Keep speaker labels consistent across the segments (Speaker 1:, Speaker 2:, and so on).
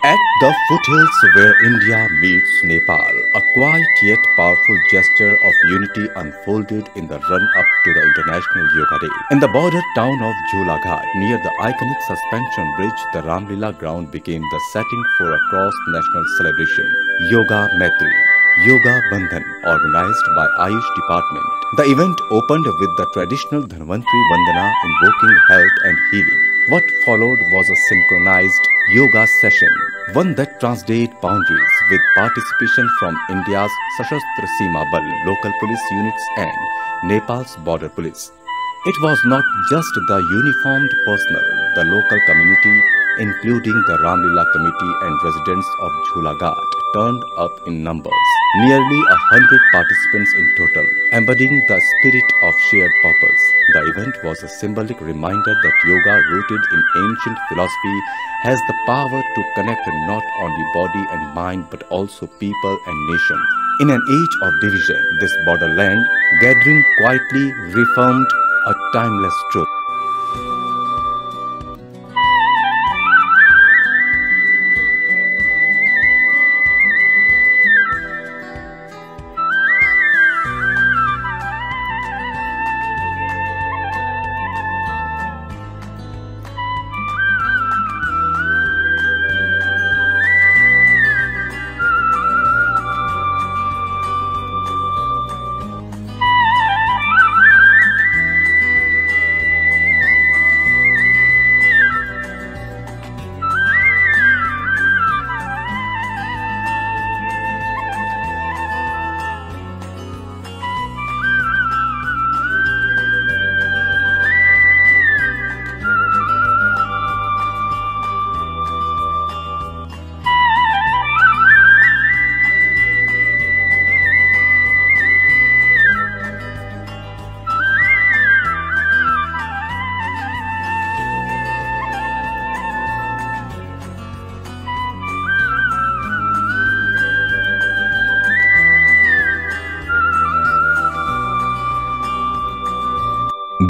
Speaker 1: At the foothills where India meets Nepal, a quiet yet powerful gesture of unity unfolded in the run-up to the International Yoga Day. In the border town of Jhulaghat, near the iconic suspension bridge, the Ramlila ground became the setting for a cross-national celebration, Yoga Maitri, Yoga Bandhan, organized by Ayush Department. The event opened with the traditional Dhanvantri Vandana invoking health and healing. What followed was a synchronized yoga session, one that transcended boundaries with participation from India's Sashastra Seema Bal, local police units and Nepal's border police. It was not just the uniformed personnel, the local community, including the Ramlila committee and residents of Jhulaghat, turned up in numbers. Nearly 100 participants in total, embodying the spirit of shared purpose. The event was a symbolic reminder that yoga, rooted in ancient philosophy, has the power to connect not only body and mind but also people and nations. In an age of division, this borderland gathering quietly reaffirmed a timeless truth.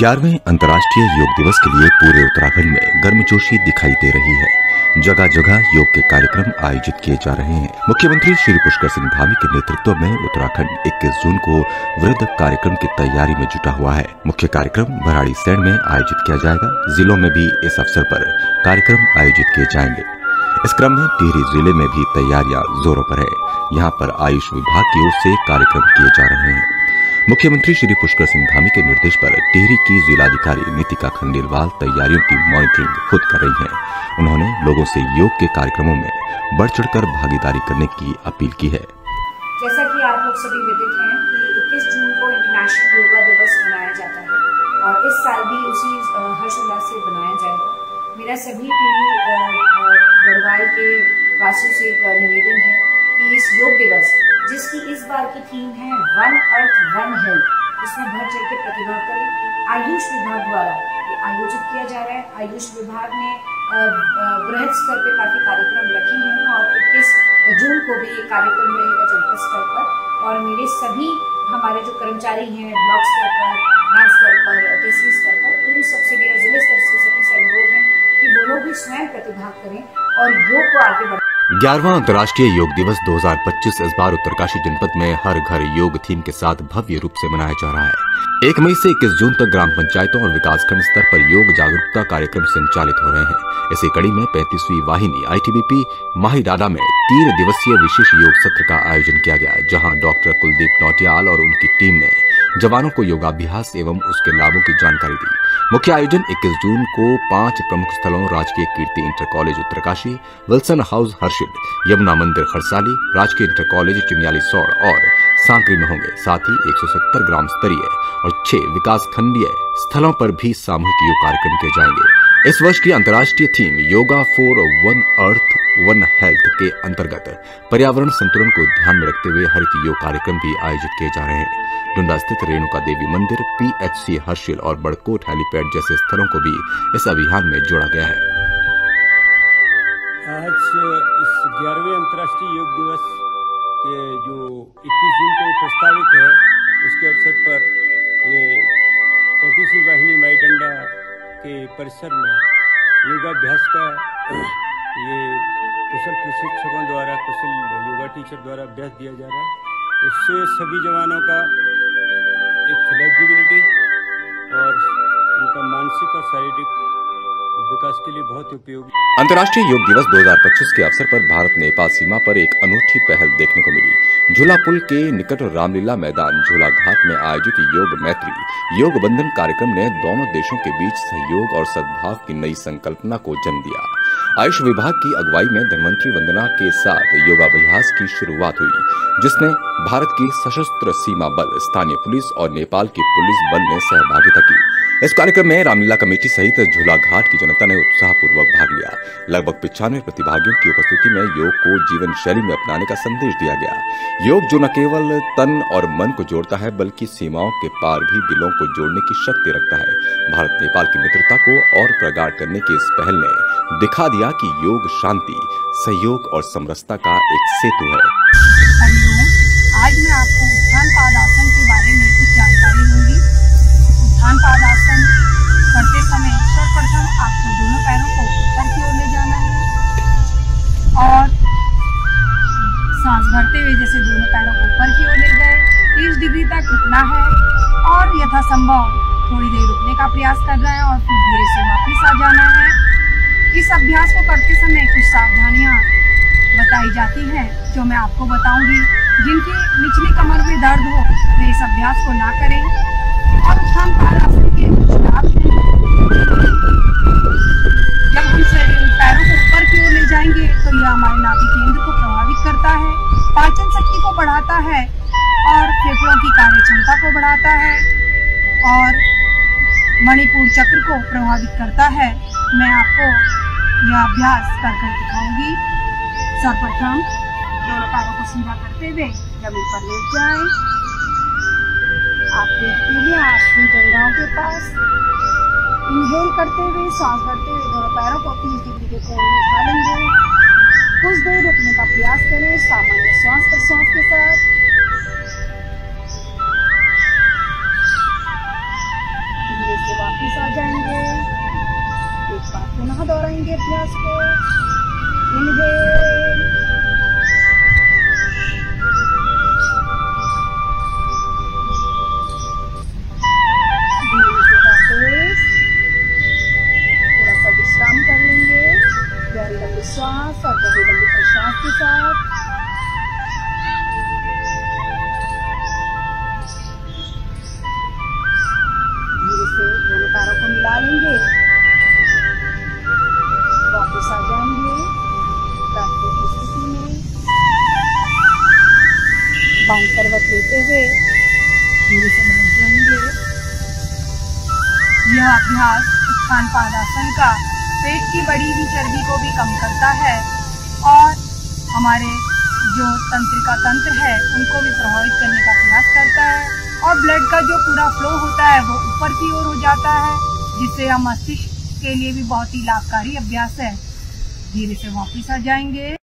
Speaker 1: ग्यारहवें अंतर्राष्ट्रीय योग दिवस के लिए पूरे उत्तराखंड में गर्मजोशी दिखाई दे रही है। जगह जगह योग के कार्यक्रम आयोजित किए जा रहे हैं। मुख्यमंत्री श्री पुष्कर सिंह धामी के नेतृत्व में उत्तराखंड 21 जून को वृहद कार्यक्रम की तैयारी में जुटा हुआ है। मुख्य कार्यक्रम भराड़ीसैंण में आयोजित किया जाएगा। जिलों में भी इस अवसर पर कार्यक्रम आयोजित किए जाएंगे। इस क्रम में टिहरी जिले में भी तैयारियां जोरों पर है। यहाँ पर आयुष विभाग की ओर से कार्यक्रम किए जा रहे हैं। मुख्यमंत्री श्री पुष्कर सिंह धामी के निर्देश पर टिहरी की जिलाधिकारी नीतिका खंडेलवाल तैयारियों की मॉनिटरिंग खुद कर रही हैं। उन्होंने लोगों से योग के कार्यक्रमों में बढ़ चढ़कर भागीदारी करने की अपील की है।
Speaker 2: जैसा कि आप लोग सभी विदित हैं कि 21 जून को इंटरनेशनल योगा दिवस मनाया जाता है और इस साल भी उसी हर्षोल्लास से मनाया जाएगा। मेरा सभी टिहरी गढ़वाल के वासियों से एक निवेदन है कि इस योग दिवस, जिसकी इस बार की थीम है वन अर्थ वन हेल्थ, इसमें बढ़ चढ़ के प्रतिभाग करें। आयुष विभाग द्वारा ये आयोजित किया जा रहा है। आयुष विभाग ने बृहद स्तर पे काफी कार्यक्रम रखे हैं और 21 जून को भी ये कार्यक्रम रहेगा जनपद स्तर पर। और मेरे सभी हमारे जो कर्मचारी हैं ब्लॉक स्तर पर, प्रांत स्तर पर, तहसील स्तर पर, उन सबसे भी जिले स्तर से सभी से अनुरोध है कि वो लोग भी स्वयं प्रतिभाग करें और योग को आगे बढ़ाएं।
Speaker 1: 11वां अंतर्राष्ट्रीय योग दिवस 2025 इस बार उत्तरकाशी जनपद में हर घर योग थीम के साथ भव्य रूप से मनाया जा रहा है। 1 मई से 21 जून तक ग्राम पंचायतों और विकासखंड स्तर पर योग जागरूकता कार्यक्रम संचालित हो रहे हैं। इसी कड़ी में 35वीं वाहिनी ITBP माहीडाडा में 3 दिवसीय विशेष योग सत्र का आयोजन किया गया, जहां डॉक्टर कुलदीप नौटियाल और उनकी टीम ने जवानों को योगाभ्यास एवं उसके लाभों की जानकारी दी। मुख्य आयोजन 21 जून को 5 प्रमुख स्थलों राजकीय Kirti inter college Uttarkashi, Wilson house Harsil, Yamuna मंदिर खरसाली, राजकीय इंटर कॉलेज चिन्याली सौड़ और सांकरी में होंगे। साथ ही 170 ग्राम स्तरीय और 6 विकास खंडीय स्थलों पर भी सामूहिक योग कार्यक्रम किए जाएंगे। इस वर्ष की अंतर्राष्ट्रीय theme yoga for one earth one health के अंतर्गत पर्यावरण संतुलन को ध्यान में रखते हुए हरित योग कार्यक्रम भी आयोजित किए जा रहे हैं। डुंडा स्थित रेणुका देवी मंदिर, PHC हर्षिल और बड़कोट हेलीपैड जैसे स्थलों को भी इस अभियान में जोड़ा गया है।
Speaker 3: आज इस 11वें अंतर्राष्ट्रीय योग दिवस के जो 21 जून को प्रस्तावित है, उसके अवसर पर ये 35वीं वाहिनी माहीडाडा के परिसर में योगाभ्यास का ये कुशल प्रशिक्षकों द्वारा, कुशल योगा टीचर द्वारा अभ्यास दिया जा रहा है। उससे सभी जवानों का एक फ्लेक्सिबिलिटी और उनका मानसिक और शारीरिक विकास के लिए बहुत उपयोगी।
Speaker 1: अंतर्राष्ट्रीय योग दिवस 2025 के अवसर पर भारत नेपाल सीमा पर एक अनूठी पहल देखने को मिली। झूला पुल के निकट रामलीला मैदान झूला घाट में आयोजित योग मैत्री योग बंधन कार्यक्रम ने दोनों देशों के बीच सहयोग और सद्भाव की नई संकल्पना को जन्म दिया। आयुष विभाग की अगुवाई में धनवंतरी वंदना के साथ योगाभ्यास की शुरुआत हुई, जिसमें भारत की सशस्त्र सीमा बल, स्थानीय पुलिस और नेपाल की पुलिस बल ने सहभागिता की। इस कार्यक्रम में रामलीला कमेटी सहित झूला घाट की जनता ने उत्साहपूर्वक भाग लिया। लगभग 95 प्रतिभागियों की उपस्थिति में योग को जीवन शैली में अपनाने का संदेश दिया गया। योग जो न केवल तन और मन को जोड़ता है, बल्कि सीमाओं के पार भी दिलों को जोड़ने की शक्ति रखता है। भारत नेपाल की मित्रता को और प्रगाढ़ करने की इस पहल ने दिखा दिया कि योग शांति, सहयोग और समरसता का एक सेतु है।
Speaker 4: आज मैं आपको उत्थान पादासन के बारे में कुछ जानकारी दूंगी। उत्थान पादासन करते समय सर्वप्रथम आपको दोनों पैरों को ऊपर की ओर ले जाना है और सांस भरते हुए जैसे दोनों पैरों को ऊपर की ओर ले गए 30 डिग्री तक रुकना है और यथासंभव थोड़ी देर रुकने का प्रयास करना है और फिर धीरे से वापस आ जाना है। इस अभ्यास को करते समय कुछ सावधानियां बताई जाती हैं जो मैं आपको बताऊंगी। जिनकी निचली कमर में दर्द हो वे इस अभ्यास को ना करें। और उत्थान पादासन के कुछ लाभ हैं। जब हम पैरों को ऊपर की ओर ले जाएंगे तो यह हमारे नाभि केंद्र को प्रभावित करता है, पाचन शक्ति को बढ़ाता है और फेफड़ों की कार्य क्षमता को बढ़ाता है और मणिपुर चक्र को प्रभावित करता है। मैं आपको यह अभ्यास कर दिखाऊंगी। सर्वप्रथम दोनों पैरों को सीधा करते हुए जमीन पर लेट जाएं। आप देखते हैं आपकी जंघाओं के पास इनहेल करते हुए सांस भरते हुए दोनों पैरों को 30 डिग्री के कोण में उठा लेंगे। कुछ देर रुकने का प्रयास करें सामान्य श्वास प्रश्वास के साथ। धीरे से वापस आ जाएंगे। एक बार पुनः दोहराएंगे अभ्यास को। इनहेल, थोड़ा सा विश्राम कर लेंगे गहरी लंबी श्वास और गहरी लंबी प्रश्वास के साथ। धीरे से दोनों पैरों को मिला लेंगे, वापस आ जाएंगे बैठने की स्थिति में। बाएं करवट लेते हुए धीरे से बैठ जाएंगे। यह अभ्यास उत्थान पादासन का पेट की बढ़ी हुई चर्बी को भी कम करता है और हमारे जो तंत्रिका तंत्र है उनको भी प्रभावित करने का प्रयास करता है और ब्लड का जो पूरा फ्लो होता है वो ऊपर की ओर हो जाता है, जिससे हम मस्तिष्क के लिए भी बहुत ही लाभकारी अभ्यास है। धीरे से वापस आ जाएंगे।